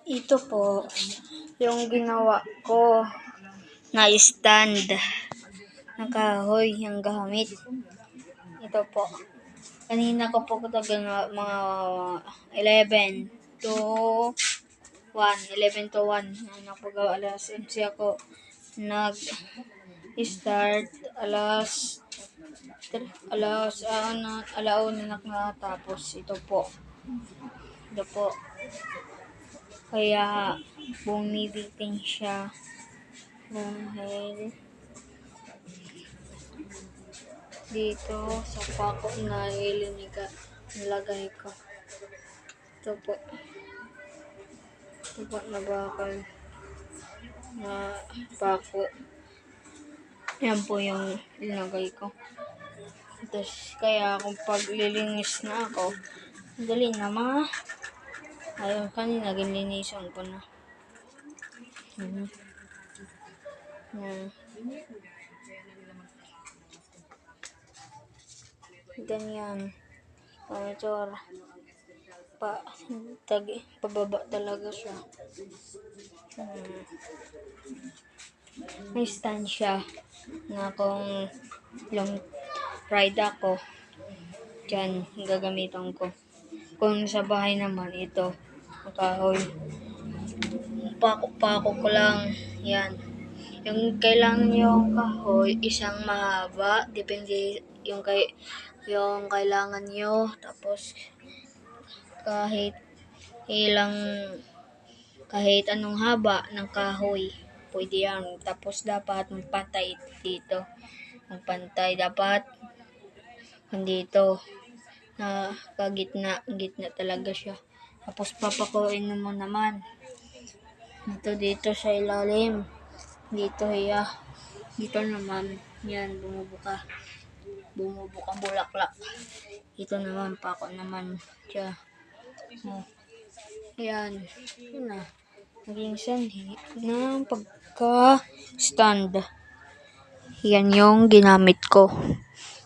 Ito po, yung ginawa ko na stand na kahoy yung gamit. Ito po. Kanina ko po ito ginawa mga 11 to 1. Napagawa alas 11 ako. Nag-start alauna nakatapos. Ito po. Kaya bumibitin siya dahil dito sa pako na nilagay ko. Ito po na bakal na pako. Yan po yung linagay ko. Tapos kaya kung paglilinis na ako, madali na ayun, kanina ginlinisan ko na. Ganyan. Itsura. Pababa talaga siya. May stand siya na kung long ride ako, dyan gagamitan ko. Kung sa bahay naman, ito, kahoy. Pako ko lang. Yan. Yung kailangan yung kahoy, isang mahaba. Depende yung kailangan nyo. Tapos, kahit anong haba ng kahoy, pwede yan. Tapos, dapat magpantay dito. Dapat dito. Na gitna talaga siya. Tapos, papakuin mo naman. Dito sa ilalim. Dito naman. Yan, bumubuka bulaklak. Dito naman, pako naman siya. Yan. Yun na. Naging sanhi ng pagka-stand. Yan yung ginamit ko.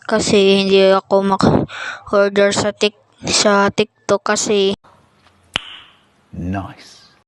Kasi hindi ako order sa TikTok kasi nice.